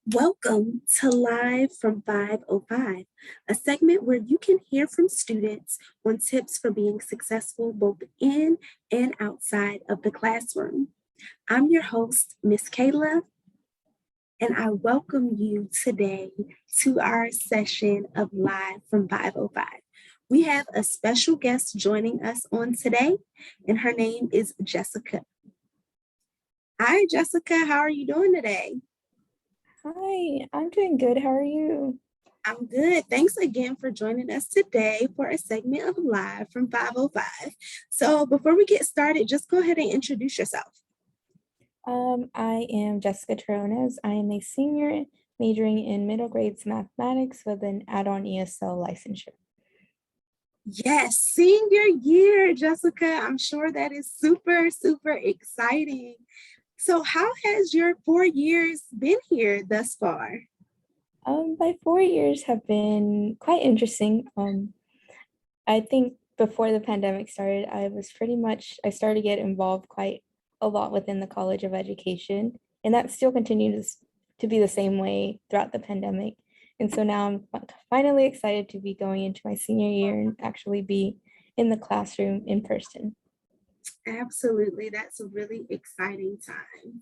Welcome to Live from 505, a segment where you can hear from students on tips for being successful both in and outside of the classroom. I'm your host, Miss Kayla, and I welcome you today to our session of Live from 505. We have a special guest joining us on today, and her name is Jessica. Hi, Jessica. How are you doing today? Hi, I'm doing good. How are you? I'm good. Thanks again for joining us today for a segment of Live from 505. So, before we get started, just go ahead and introduce yourself. I am Jessica Terrones. I am a senior majoring in middle grades mathematics with an add-on ESL licensure. Yes, senior year, Jessica. I'm sure that is super, super exciting. So, how has your 4 years been here thus far? My 4 years have been quite interesting. I think before the pandemic started, I started to get involved quite a lot within the College of Education, and that still continues to be the same way throughout the pandemic. And so now I'm finally excited to be going into my senior year and actually be in the classroom in person. Absolutely. That's a really exciting time.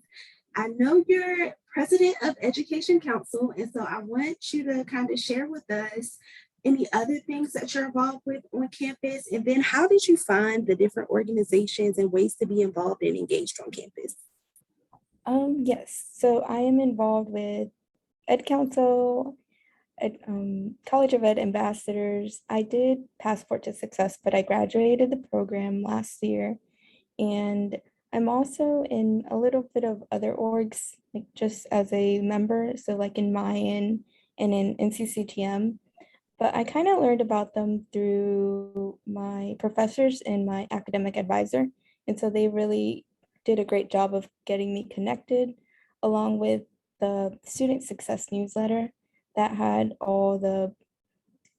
I know you're president of Education Council, and so I want you to kind of share with us any other things that you're involved with on campus, and then how did you find the different organizations and ways to be involved and engaged on campus? Yes, so I am involved with Ed Council, College of Ed ambassadors. I did Passport to Success, but I graduated the program last year. And I'm also in a little bit of other orgs, like just as a member. So like in Mayan and in NCCTM. But I kind of learned about them through my professors and my academic advisor. And so they really did a great job of getting me connected, along with the student success newsletter that had all the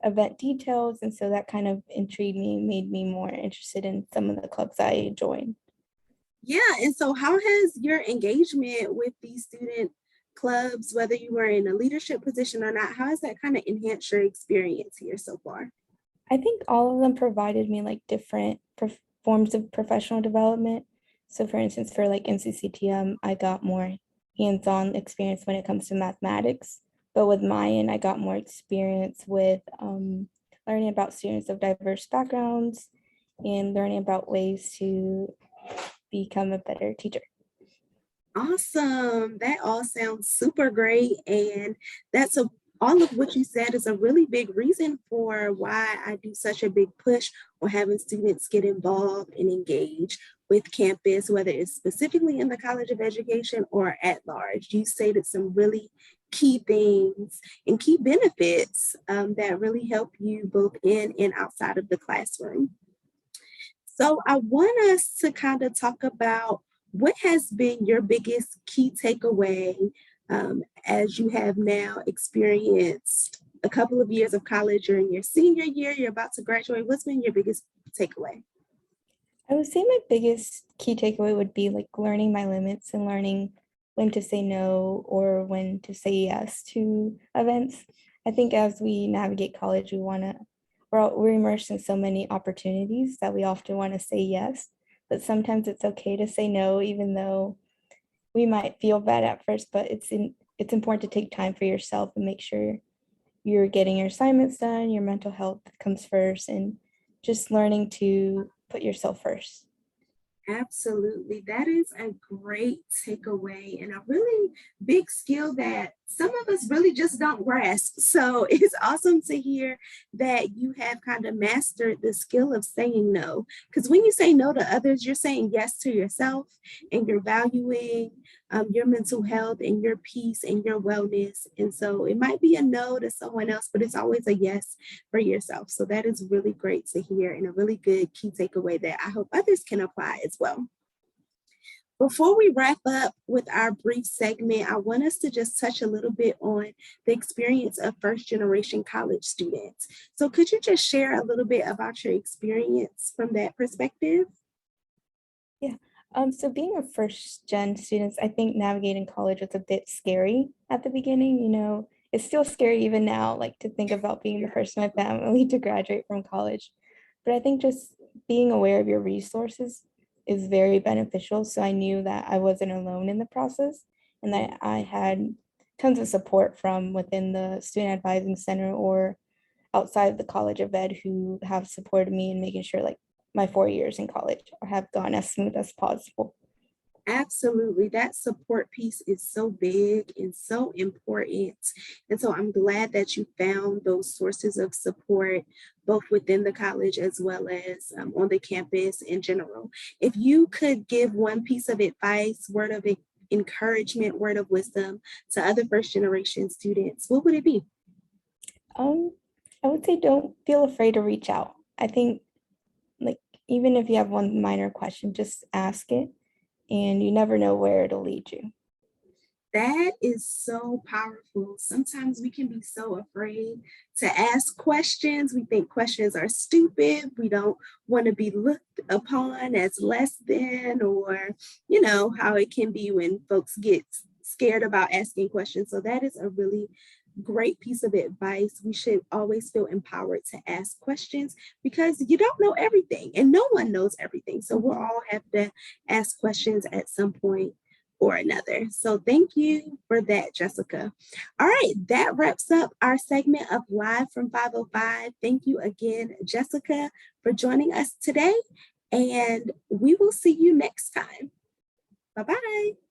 event details. And so that kind of intrigued me, made me more interested in some of the clubs I joined. Yeah, and so how has your engagement with these student clubs, whether you were in a leadership position or not, how has that kind of enhanced your experience here so far? I think all of them provided me like different forms of professional development. So, for instance, for like NCCTM, I got more hands on experience when it comes to mathematics. But with Mayan, I got more experience with learning about students of diverse backgrounds and learning about ways to become a better teacher. Awesome. That all sounds super great. And that's a all of what you said is a really big reason for why I do such a big push on having students get involved and engage with campus, whether it's specifically in the College of Education or at large. You stated some really key things and key benefits that really help you both in and outside of the classroom. So I want us to kind of talk about what has been your biggest key takeaway as you have now experienced a couple of years of college. You're in your senior year, you're about to graduate. What's been your biggest takeaway? I would say my biggest key takeaway would be like learning my limits and learning when to say no or when to say yes to events. I think as we navigate college, we're immersed in so many opportunities that we often want to say yes, but sometimes it's okay to say no, even though we might feel bad at first, but it's important to take time for yourself and make sure you're getting your assignments done, your mental health comes first, and just learning to put yourself first. Absolutely. That is a great takeaway and a really big skill that some of us really just don't grasp. So it's awesome to hear that you have kind of mastered the skill of saying no. Because when you say no to others, you're saying yes to yourself and you're valuing your mental health and your peace and your wellness. And so it might be a no to someone else, but it's always a yes for yourself. So that is really great to hear and a really good key takeaway that I hope others can apply as well. Before we wrap up with our brief segment, I want us to just touch a little bit on the experience of first generation college students. So, could you just share a little bit about your experience from that perspective? Yeah. So being a first gen student, I think navigating college was a bit scary at the beginning. It's still scary even now, like to think about being the first in my family to graduate from college. But I think just being aware of your resources is very beneficial. So I knew that I wasn't alone in the process and that I had tons of support from within the student advising center or outside of the College of Ed who have supported me in making sure like my 4 years in college have gone as smooth as possible. Absolutely. That support piece is so big and so important. And so I'm glad that you found those sources of support, both within the college as well as on the campus in general. If you could give one piece of advice, word of encouragement, word of wisdom to other first generation students, what would it be? Um, I would say don't feel afraid to reach out. I think like even if you have one minor question, just ask it and you never know where it'll lead you. That is so powerful. Sometimes we can be so afraid to ask questions. We think questions are stupid. We don't want to be looked upon as less than, or, how it can be when folks get scared about asking questions. So, that is a really great piece of advice. We should always feel empowered to ask questions because you don't know everything and no one knows everything. So, we'll all have to ask questions at some point or another. So thank you for that, Jessica. All right, that wraps up our segment of Live from 505. Thank you again, Jessica, for joining us today. And we will see you next time. Bye bye.